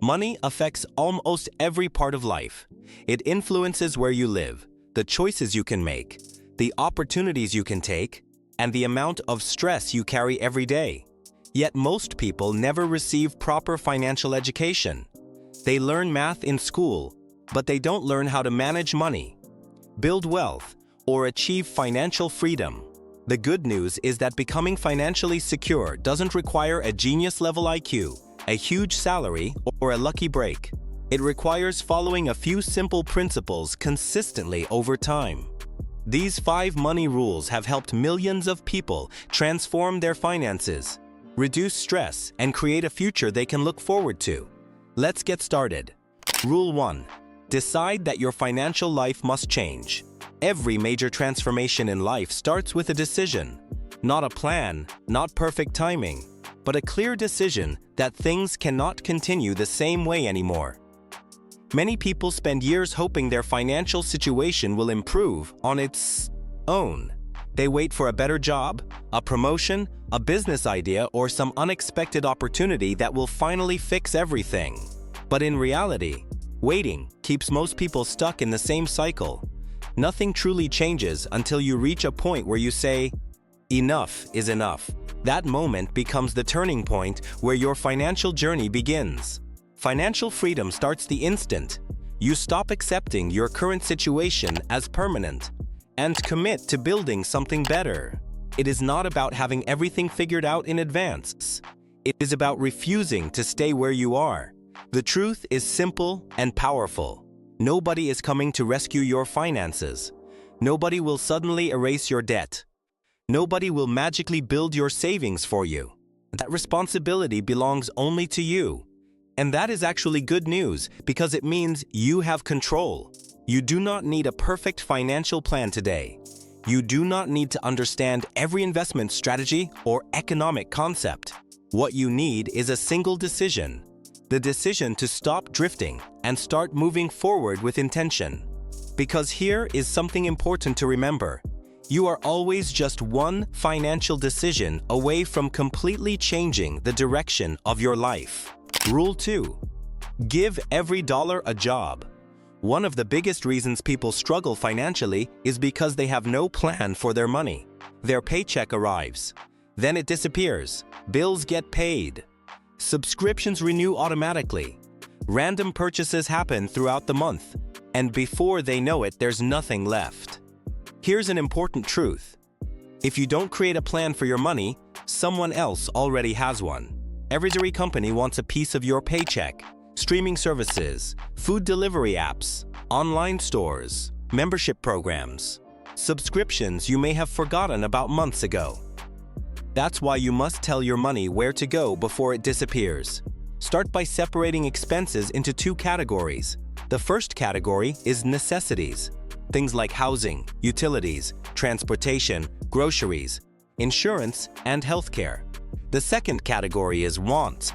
Money affects almost every part of life. It influences where you live, the choices you can make, the opportunities you can take, and the amount of stress you carry every day. Yet most people never receive proper financial education. They learn math in school, but they don't learn how to manage money, build wealth, or achieve financial freedom. The good news is that becoming financially secure doesn't require a genius-level IQ, a huge salary, or a lucky break. It requires following a few simple principles consistently over time. These 5 money rules have helped millions of people transform their finances, reduce stress, and create a future they can look forward to. Let's get started. Rule 1. Decide that your financial life must change. Every major transformation in life starts with a decision. Not a plan, not perfect timing, but a clear decision that things cannot continue the same way anymore. Many people spend years hoping their financial situation will improve on its own. They wait for a better job, a promotion, a business idea, or some unexpected opportunity that will finally fix everything. But in reality, waiting keeps most people stuck in the same cycle. Nothing truly changes until you reach a point where you say, "Enough is enough." That moment becomes the turning point where your financial journey begins. Financial freedom starts the instant you stop accepting your current situation as permanent and commit to building something better. It is not about having everything figured out in advance. It is about refusing to stay where you are. The truth is simple and powerful. Nobody is coming to rescue your finances. Nobody will suddenly erase your debt. Nobody will magically build your savings for you. That responsibility belongs only to you. And that is actually good news because it means you have control. You do not need a perfect financial plan today. You do not need to understand every investment strategy or economic concept. What you need is a single decision. The decision to stop drifting and start moving forward with intention. Because here is something important to remember. You are always just one financial decision away from completely changing the direction of your life. Rule 2. Give every dollar a job. One of the biggest reasons people struggle financially is because they have no plan for their money. Their paycheck arrives, then it disappears. Bills get paid. Subscriptions renew automatically. Random purchases happen throughout the month, and before they know it, there's nothing left. Here's an important truth. If you don't create a plan for your money, someone else already has one. Every company wants a piece of your paycheck. Streaming services, food delivery apps, online stores, membership programs, subscriptions you may have forgotten about months ago. That's why you must tell your money where to go before it disappears. Start by separating expenses into 2 categories. The first category is necessities. Things like housing, utilities, transportation, groceries, insurance, and healthcare. The second category is wants.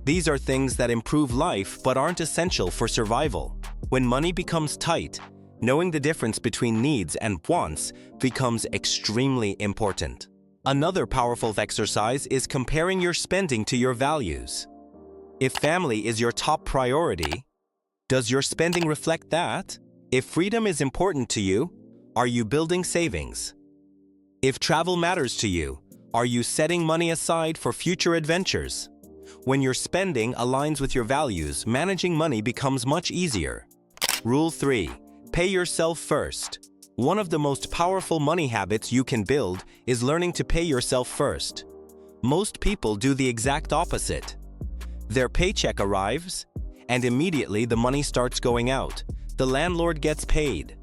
These are things that improve life but aren't essential for survival. When money becomes tight, knowing the difference between needs and wants becomes extremely important. Another powerful exercise is comparing your spending to your values. If family is your top priority, does your spending reflect that? If freedom is important to you, are you building savings? If travel matters to you, are you setting money aside for future adventures? When your spending aligns with your values, managing money becomes much easier. Rule 3. Pay yourself first. One of the most powerful money habits you can build is learning to pay yourself first. Most people do the exact opposite. Their paycheck arrives, and immediately the money starts going out. The landlord gets paid.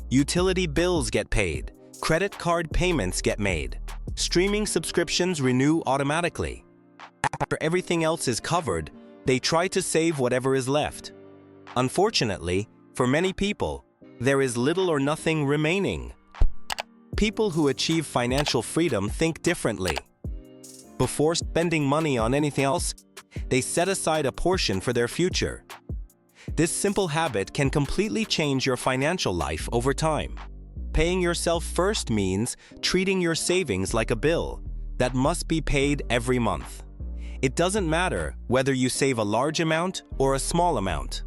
Utility bills get paid. Credit card payments get made. Streaming subscriptions renew automatically. After everything else is covered, they try to save whatever is left. Unfortunately, for many people, there is little or nothing remaining. People who achieve financial freedom think differently. Before spending money on anything else, they set aside a portion for their future. This simple habit can completely change your financial life over time. Paying yourself first means treating your savings like a bill that must be paid every month. It doesn't matter whether you save a large amount or a small amount.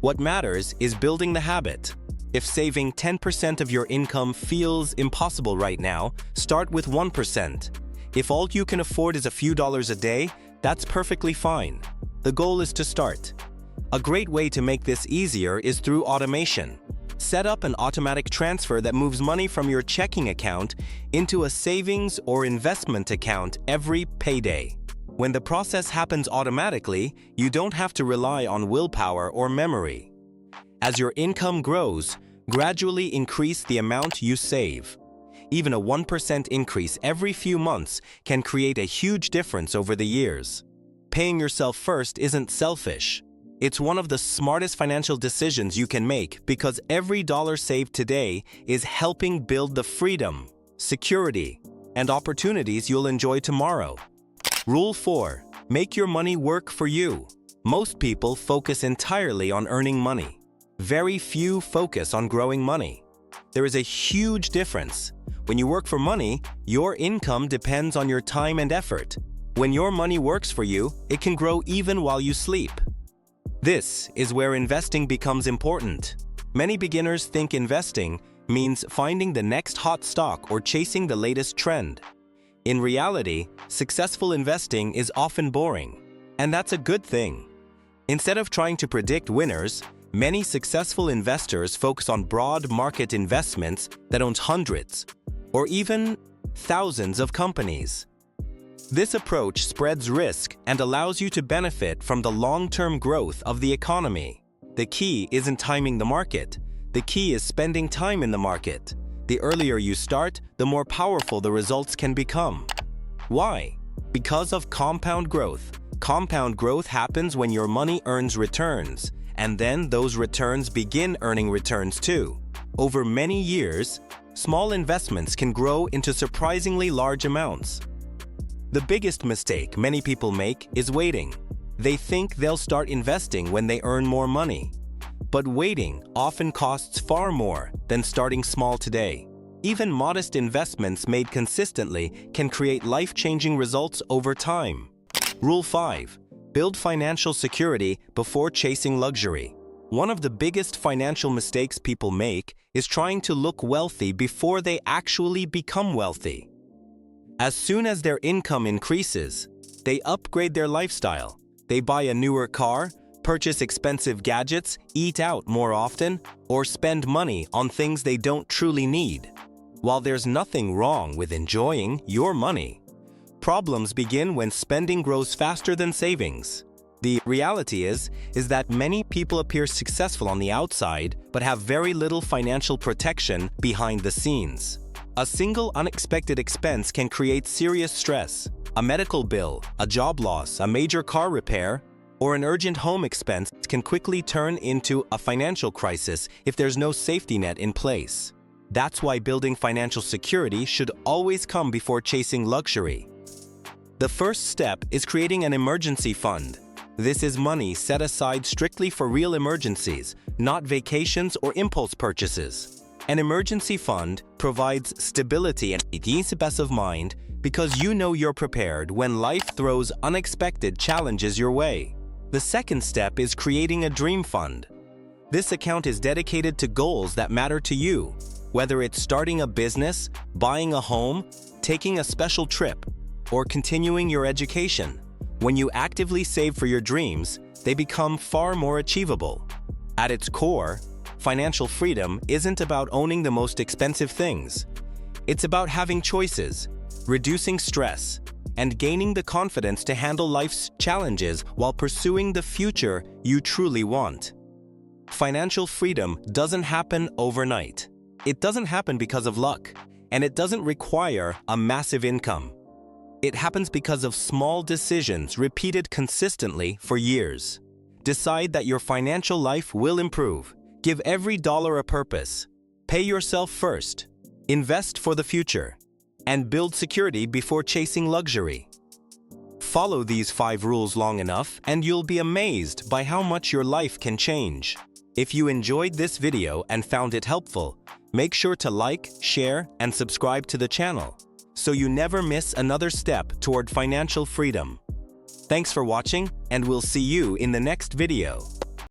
What matters is building the habit. If saving 10% of your income feels impossible right now, start with 1%. If all you can afford is a few dollars a day, that's perfectly fine. The goal is to start. A great way to make this easier is through automation. Set up an automatic transfer that moves money from your checking account into a savings or investment account every payday. When the process happens automatically, you don't have to rely on willpower or memory. As your income grows, gradually increase the amount you save. Even a 1% increase every few months can create a huge difference over the years. Paying yourself first isn't selfish. It's one of the smartest financial decisions you can make because every dollar saved today is helping build the freedom, security, and opportunities you'll enjoy tomorrow. Rule 4. Make your money work for you. Most people focus entirely on earning money. Very few focus on growing money. There is a huge difference. When you work for money, your income depends on your time and effort. When your money works for you, it can grow even while you sleep. This is where investing becomes important. Many beginners think investing means finding the next hot stock or chasing the latest trend. In reality, successful investing is often boring, and that's a good thing. Instead of trying to predict winners, many successful investors focus on broad market investments that own hundreds or even thousands of companies. This approach spreads risk and allows you to benefit from the long-term growth of the economy. The key isn't timing the market. The key is spending time in the market. The earlier you start, the more powerful the results can become. Why? Because of compound growth. Compound growth happens when your money earns returns, and then those returns begin earning returns too. Over many years, small investments can grow into surprisingly large amounts. The biggest mistake many people make is waiting. They think they'll start investing when they earn more money. But waiting often costs far more than starting small today. Even modest investments made consistently can create life-changing results over time. Rule 5. Build financial security before chasing luxury. One of the biggest financial mistakes people make is trying to look wealthy before they actually become wealthy. As soon as their income increases, they upgrade their lifestyle. They buy a newer car, purchase expensive gadgets, eat out more often, or spend money on things they don't truly need. While there's nothing wrong with enjoying your money, problems begin when spending grows faster than savings. The reality is that many people appear successful on the outside but have very little financial protection behind the scenes. A single unexpected expense can create serious stress. A medical bill, a job loss, a major car repair, or an urgent home expense can quickly turn into a financial crisis if there's no safety net in place. That's why building financial security should always come before chasing luxury. The first step is creating an emergency fund. This is money set aside strictly for real emergencies, not vacations or impulse purchases. An emergency fund provides stability and peace of mind because you know you're prepared when life throws unexpected challenges your way. The second step is creating a dream fund. This account is dedicated to goals that matter to you, whether it's starting a business, buying a home, taking a special trip, or continuing your education. When you actively save for your dreams, they become far more achievable. At its core, financial freedom isn't about owning the most expensive things. It's about having choices, reducing stress, and gaining the confidence to handle life's challenges while pursuing the future you truly want. Financial freedom doesn't happen overnight. It doesn't happen because of luck, and it doesn't require a massive income. It happens because of small decisions repeated consistently for years. Decide that your financial life will improve. Give every dollar a purpose. Pay yourself first. Invest for the future. And build security before chasing luxury. Follow these 5 rules long enough and you'll be amazed by how much your life can change. If you enjoyed this video and found it helpful, make sure to like, share, and subscribe to the channel so you never miss another step toward financial freedom. Thanks for watching, and we'll see you in the next video.